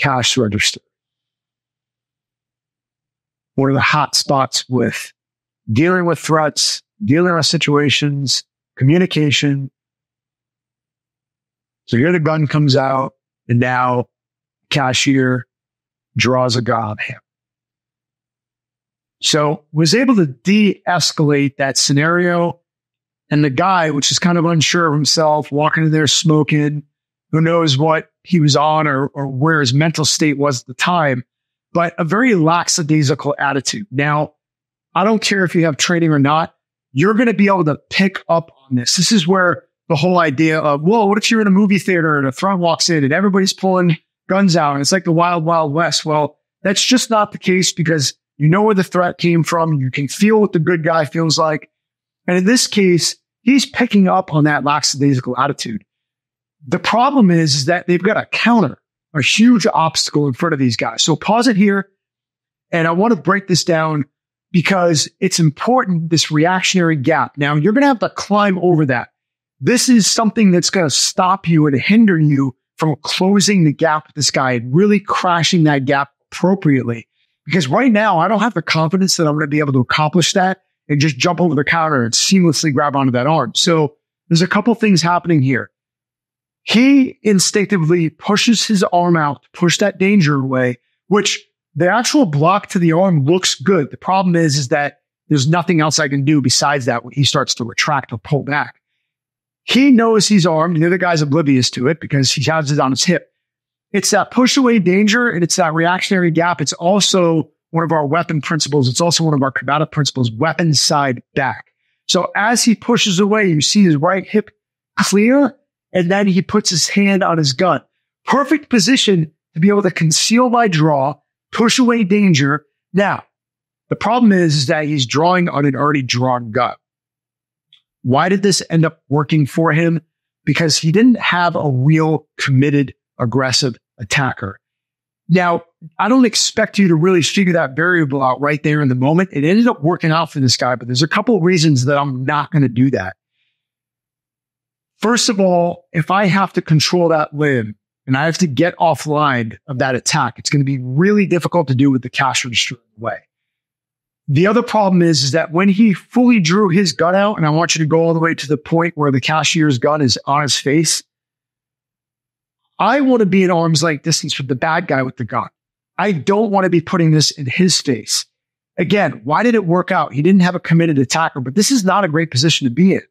cash register. What are the hot spots with dealing with threats, dealing with situations, communication? So here the gun comes out, and now cashier draws a gun on him. So was able to de-escalate that scenario. And the guy, which is kind of unsure of himself, walking in there smoking, who knows what he was on or where his mental state was at the time, but a very lackadaisical attitude. Now, I don't care if you have training or not, you're going to be able to pick up on this. This is where the whole idea of, whoa, what if you're in a movie theater and a threat walks in and everybody's pulling guns out and it's like the wild, wild west? Well, that's just not the case because you know where the threat came from. You can feel what the good guy feels like. And in this case, he's picking up on that lackadaisical attitude. The problem is that they've got a counter, a huge obstacle in front of these guys. So pause it here. And I want to break this down because it's important, this reactionary gap. Now, you're going to have to climb over that. This is something that's going to stop you and hinder you from closing the gap with this guy and really crashing that gap appropriately. Because right now, I don't have the confidence that I'm going to be able to accomplish that and just jump over the counter and seamlessly grab onto that arm. So there's a couple things happening here. He instinctively pushes his arm out to push that danger away, which the actual block to the arm looks good. The problem is that there's nothing else I can do besides that when he starts to retract or pull back. He knows he's armed. The other guy's oblivious to it because he has it on his hip. It's that push away danger and it's that reactionary gap. It's also one of our weapon principles. It's also one of our combative principles, weapon side back. So as he pushes away, you see his right hip clear, and then he puts his hand on his gun. Perfect position to be able to conceal my draw, push away danger. Now, the problem is that he's drawing on an already drawn gun. Why did this end up working for him? Because he didn't have a real committed, aggressive attacker. Now, I don't expect you to really figure that variable out right there in the moment. It ended up working out for this guy, but there's a couple of reasons that I'm not going to do that. First of all, if I have to control that limb and I have to get offline of that attack, it's going to be really difficult to do with the cash register in the way. The other problem is that when he fully drew his gun out, and I want you to go all the way to the point where the cashier's gun is on his face, I want to be at arm's length distance from the bad guy with the gun. I don't want to be putting this in his face. Again, why did it work out? He didn't have a committed attacker, but this is not a great position to be in,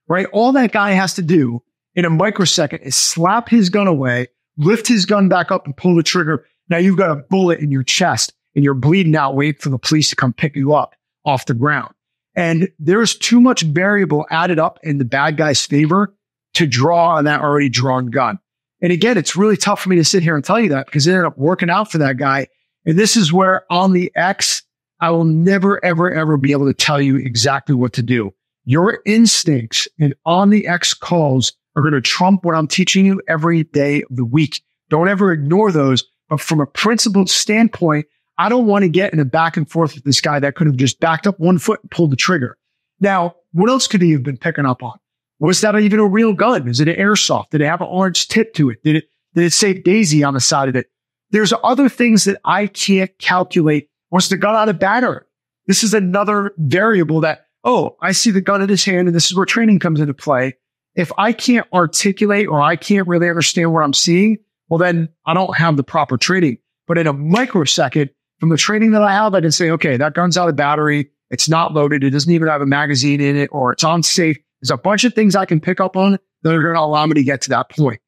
right? All that guy has to do in a microsecond is slap his gun away, lift his gun back up and pull the trigger. Now you've got a bullet in your chest and you're bleeding out, waiting for the police to come pick you up off the ground. And there's too much variable added up in the bad guy's favor to draw on that already drawn gun. And again, it's really tough for me to sit here and tell you that because it ended up working out for that guy. And this is where on the X, I will never, ever, ever be able to tell you exactly what to do. Your instincts and on the X calls are going to trump what I'm teaching you every day of the week. Don't ever ignore those. But from a principled standpoint, I don't want to get in a back and forth with this guy that could have just backed up one foot and pulled the trigger. Now, what else could he have been picking up on? Was that even a real gun? Is it an airsoft? Did it have an orange tip to it? Did it say Daisy on the side of it? There's other things that I can't calculate. Was the gun out of battery? This is another variable that, oh, I see the gun in his hand and this is where training comes into play. If I can't articulate or I can't really understand what I'm seeing, well, then I don't have the proper training. But in a microsecond, from the training that I have, I can say, okay, that gun's out of battery. It's not loaded. It doesn't even have a magazine in it, or it's unsafe. There's a bunch of things I can pick up on that are going to allow me to get to that point.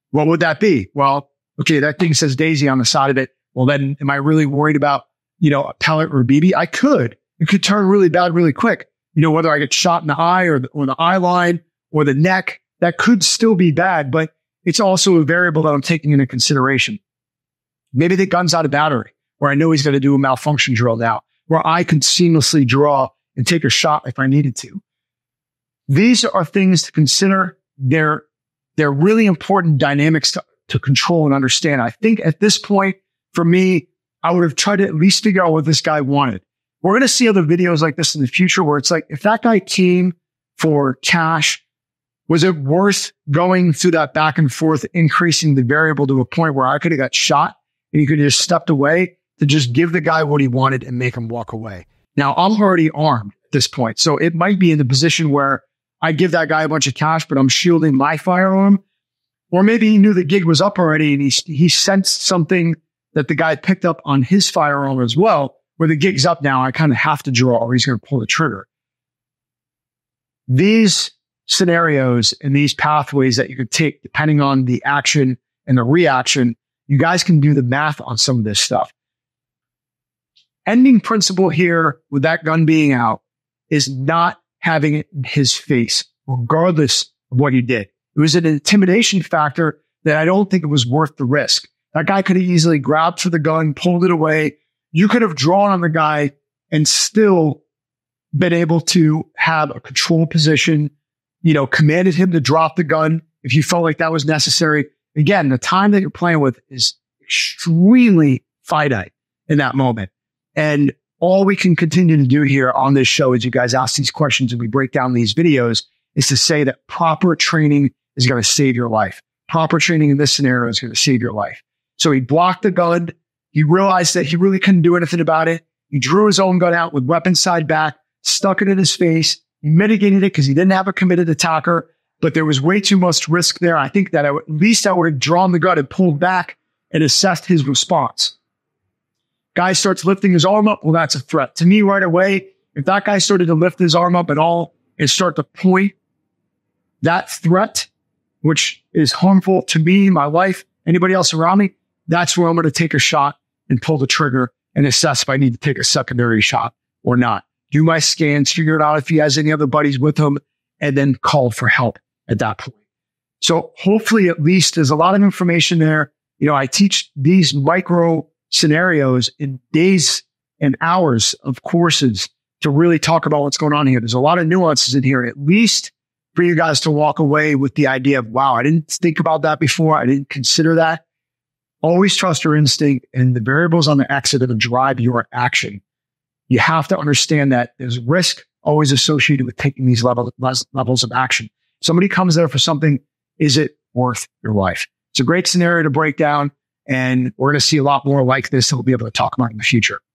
What would that be? Well, okay, that thing says Daisy on the side of it. Well, then am I really worried about, a pellet or a BB? I could. It could turn really bad really quick. Whether I get shot in the eye or the eye line or the neck, that could still be bad, but it's also a variable that I'm taking into consideration. Maybe the gun's out of battery, where I know he's going to do a malfunction drill now, where I could seamlessly draw and take a shot if I needed to. These are things to consider. They're really important dynamics to control and understand. I think at this point, for me, I would have tried to at least figure out what this guy wanted. We're going to see other videos like this in the future where it's like, if that guy came for cash, was it worth going through that back and forth, increasing the variable to a point where I could have got shot and you could have just stepped away to just give the guy what he wanted and make him walk away. Now, I'm already armed at this point, so it might be in the position where I give that guy a bunch of cash, but I'm shielding my firearm. Or maybe he knew the gig was up already and he sensed something that the guy picked up on his firearm as well, where the gig's up now, I kind of have to draw or he's going to pull the trigger. These scenarios and these pathways that you could take depending on the action and the reaction, you guys can do the math on some of this stuff. Ending principle here with that gun being out is not having it in his face, regardless of what he did. It was an intimidation factor that I don't think it was worth the risk. That guy could have easily grabbed for the gun, pulled it away. You could have drawn on the guy and still been able to have a control position, commanded him to drop the gun if you felt like that was necessary. Again, the time that you're playing with is extremely finite in that moment. And all we can continue to do here on this show as you guys ask these questions and we break down these videos is to say that proper training is going to save your life. Proper training in this scenario is going to save your life. So he blocked the gun. He realized that he really couldn't do anything about it. He drew his own gun out with weapon side back, stuck it in his face. He mitigated it because he didn't have a committed attacker, but there was way too much risk there. I think that at least I would have drawn the gun and pulled back and assessed his response. Guy starts lifting his arm up. Well, that's a threat. To me right away, if that guy started to lift his arm up at all and start to point that threat, which is harmful to me, my life, anybody else around me, that's where I'm going to take a shot and pull the trigger and assess if I need to take a secondary shot or not. Do my scans, figure it out if he has any other buddies with him, and then call for help at that point. So hopefully at least there's a lot of information there. I teach these micro scenarios in days and hours of courses to really talk about what's going on here. There's a lot of nuances in here, at least for you guys to walk away with the idea of, wow, I didn't think about that before. I didn't consider that. Always trust your instinct, and the variables on the exit are going to drive your action. You have to understand that there's risk always associated with taking these levels of action. Somebody comes there for something. Is it worth your life? It's a great scenario to break down, and we're going to see a lot more like this that we'll be able to talk about in the future.